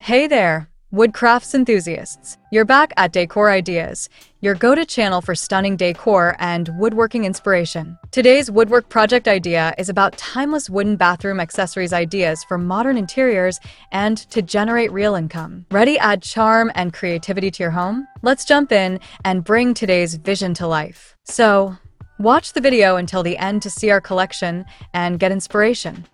Hey there, woodcrafts enthusiasts. You're back at Decor Ideas, your go-to channel for stunning decor and woodworking inspiration. Today's woodwork project idea is about timeless wooden bathroom accessories ideas for modern interiors and to generate real income. Ready to add charm and creativity to your home? Let's jump in and bring today's vision to life. So, watch the video until the end to see our collection and get inspiration.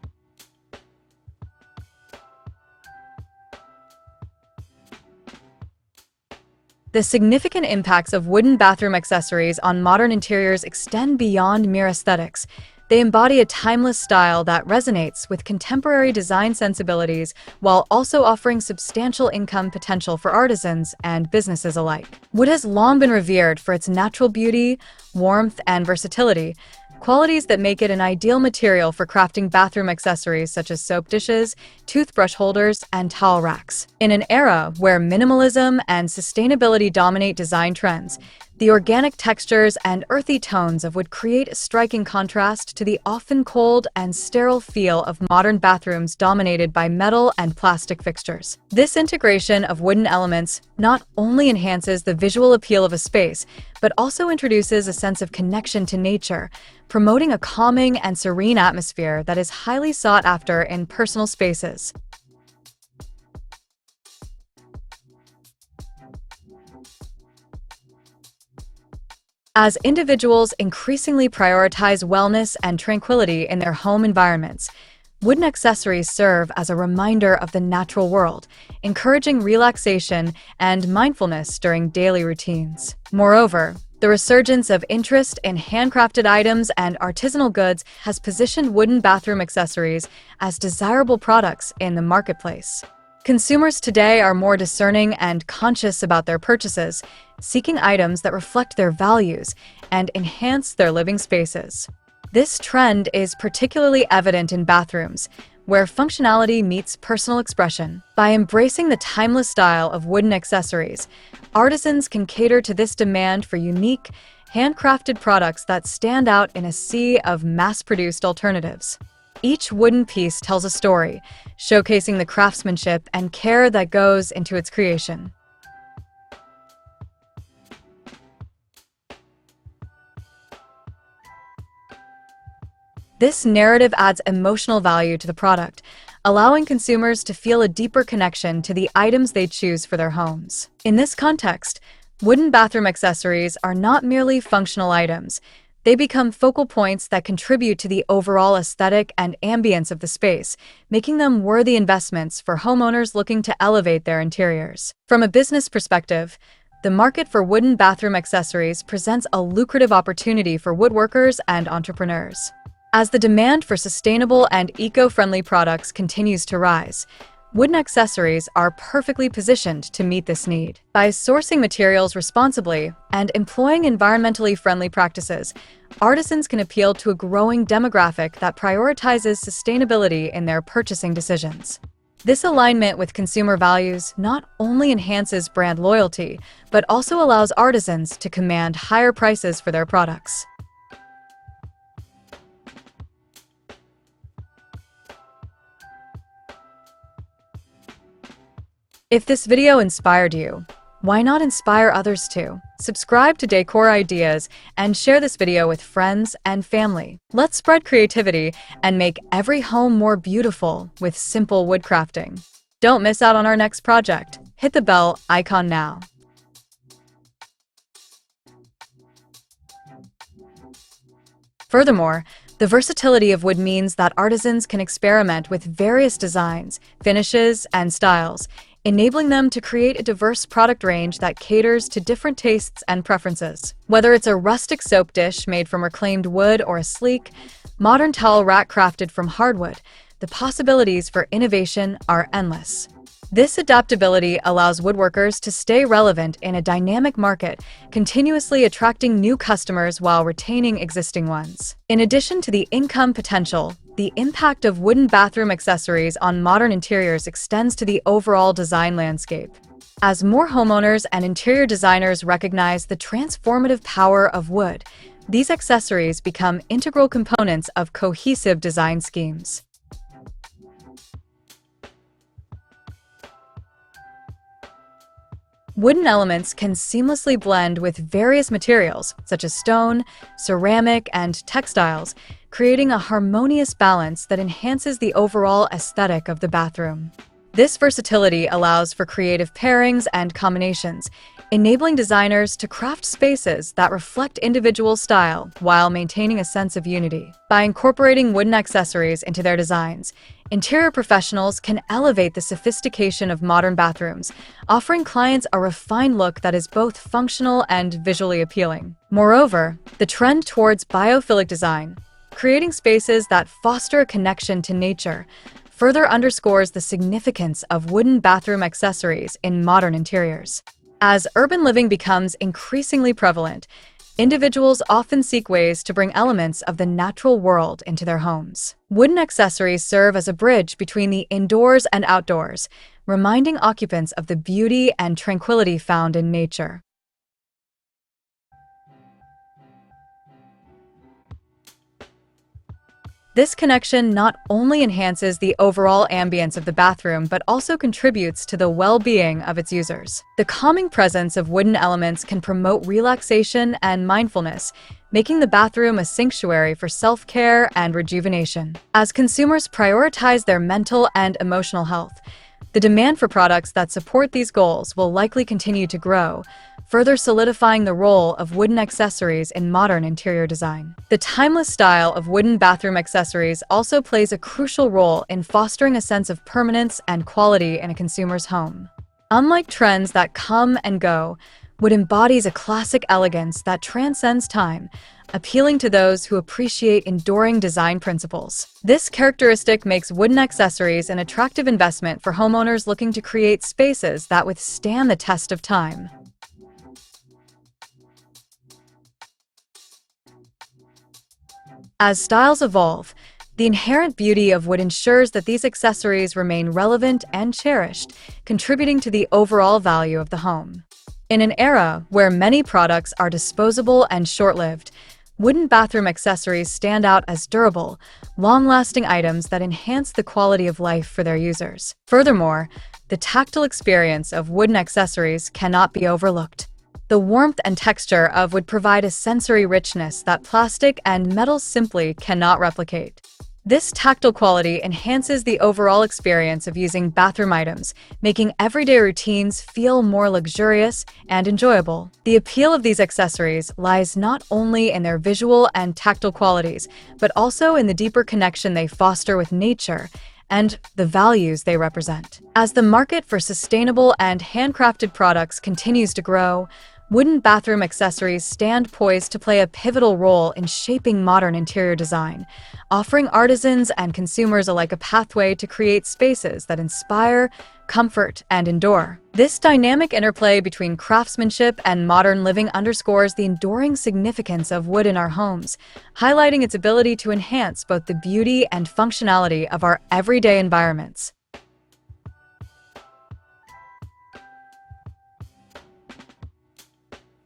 The significant impacts of wooden bathroom accessories on modern interiors extend beyond mere aesthetics. They embody a timeless style that resonates with contemporary design sensibilities while also offering substantial income potential for artisans and businesses alike. Wood has long been revered for its natural beauty, warmth, and versatility, qualities that make it an ideal material for crafting bathroom accessories such as soap dishes, toothbrush holders, and towel racks. In an era where minimalism and sustainability dominate design trends, the organic textures and earthy tones of wood create a striking contrast to the often cold and sterile feel of modern bathrooms dominated by metal and plastic fixtures. This integration of wooden elements not only enhances the visual appeal of a space, but also introduces a sense of connection to nature, promoting a calming and serene atmosphere that is highly sought after in personal spaces. As individuals increasingly prioritize wellness and tranquility in their home environments, wooden accessories serve as a reminder of the natural world, encouraging relaxation and mindfulness during daily routines. Moreover, the resurgence of interest in handcrafted items and artisanal goods has positioned wooden bathroom accessories as desirable products in the marketplace. Consumers today are more discerning and conscious about their purchases, seeking items that reflect their values and enhance their living spaces. This trend is particularly evident in bathrooms, where functionality meets personal expression. By embracing the timeless style of wooden accessories, artisans can cater to this demand for unique, handcrafted products that stand out in a sea of mass-produced alternatives. Each wooden piece tells a story, showcasing the craftsmanship and care that goes into its creation. This narrative adds emotional value to the product, allowing consumers to feel a deeper connection to the items they choose for their homes. In this context, wooden bathroom accessories are not merely functional items. They become focal points that contribute to the overall aesthetic and ambience of the space, making them worthy investments for homeowners looking to elevate their interiors. From a business perspective, the market for wooden bathroom accessories presents a lucrative opportunity for woodworkers and entrepreneurs. As the demand for sustainable and eco-friendly products continues to rise, wooden accessories are perfectly positioned to meet this need. By sourcing materials responsibly and employing environmentally friendly practices, artisans can appeal to a growing demographic that prioritizes sustainability in their purchasing decisions. This alignment with consumer values not only enhances brand loyalty, but also allows artisans to command higher prices for their products. If this video inspired you, why not inspire others too? Subscribe to Decor Ideas and share this video with friends and family. Let's spread creativity and make every home more beautiful with simple woodcrafting. Don't miss out on our next project. Hit the bell icon now. Furthermore, the versatility of wood means that artisans can experiment with various designs, finishes, and styles, enabling them to create a diverse product range that caters to different tastes and preferences. Whether it's a rustic soap dish made from reclaimed wood or a sleek, modern towel rack crafted from hardwood, the possibilities for innovation are endless. This adaptability allows woodworkers to stay relevant in a dynamic market, continuously attracting new customers while retaining existing ones. In addition to the income potential, the impact of wooden bathroom accessories on modern interiors extends to the overall design landscape. As more homeowners and interior designers recognize the transformative power of wood, these accessories become integral components of cohesive design schemes. Wooden elements can seamlessly blend with various materials, such as stone, ceramic, and textiles, creating a harmonious balance that enhances the overall aesthetic of the bathroom. This versatility allows for creative pairings and combinations, enabling designers to craft spaces that reflect individual style while maintaining a sense of unity. By incorporating wooden accessories into their designs, interior professionals can elevate the sophistication of modern bathrooms, offering clients a refined look that is both functional and visually appealing. Moreover, the trend towards biophilic design, creating spaces that foster a connection to nature, further underscores the significance of wooden bathroom accessories in modern interiors. As urban living becomes increasingly prevalent, individuals often seek ways to bring elements of the natural world into their homes. Wooden accessories serve as a bridge between the indoors and outdoors, reminding occupants of the beauty and tranquility found in nature. This connection not only enhances the overall ambience of the bathroom, but also contributes to the well-being of its users. The calming presence of wooden elements can promote relaxation and mindfulness, making the bathroom a sanctuary for self-care and rejuvenation. As consumers prioritize their mental and emotional health, the demand for products that support these goals will likely continue to grow, further solidifying the role of wooden accessories in modern interior design. The timeless style of wooden bathroom accessories also plays a crucial role in fostering a sense of permanence and quality in a consumer's home. Unlike trends that come and go, wood embodies a classic elegance that transcends time, appealing to those who appreciate enduring design principles. This characteristic makes wooden accessories an attractive investment for homeowners looking to create spaces that withstand the test of time. As styles evolve, the inherent beauty of wood ensures that these accessories remain relevant and cherished, contributing to the overall value of the home. In an era where many products are disposable and short-lived, wooden bathroom accessories stand out as durable, long-lasting items that enhance the quality of life for their users. Furthermore, the tactile experience of wooden accessories cannot be overlooked. The warmth and texture of wood provide a sensory richness that plastic and metal simply cannot replicate. This tactile quality enhances the overall experience of using bathroom items, making everyday routines feel more luxurious and enjoyable. The appeal of these accessories lies not only in their visual and tactile qualities, but also in the deeper connection they foster with nature and the values they represent. As the market for sustainable and handcrafted products continues to grow, wooden bathroom accessories stand poised to play a pivotal role in shaping modern interior design, offering artisans and consumers alike a pathway to create spaces that inspire, comfort, and endure. This dynamic interplay between craftsmanship and modern living underscores the enduring significance of wood in our homes, highlighting its ability to enhance both the beauty and functionality of our everyday environments.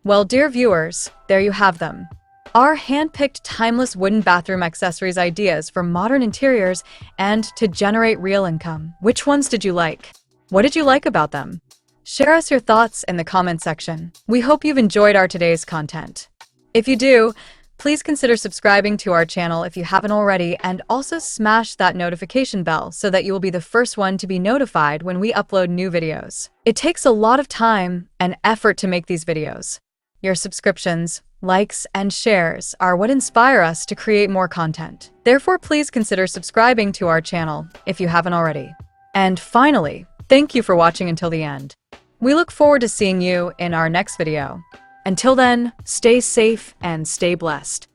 Well, dear viewers, there you have them. Our hand-picked timeless wooden bathroom accessories ideas for modern interiors and to generate real income. Which ones did you like? What did you like about them? Share us your thoughts in the comment section. We hope you've enjoyed our today's content. If you do, please consider subscribing to our channel if you haven't already, and also smash that notification bell so that you will be the first one to be notified when we upload new videos. It takes a lot of time and effort to make these videos. Your subscriptions, likes, and shares are what inspire us to create more content. Therefore, please consider subscribing to our channel if you haven't already. And finally, thank you for watching until the end. We look forward to seeing you in our next video. Until then, stay safe and stay blessed.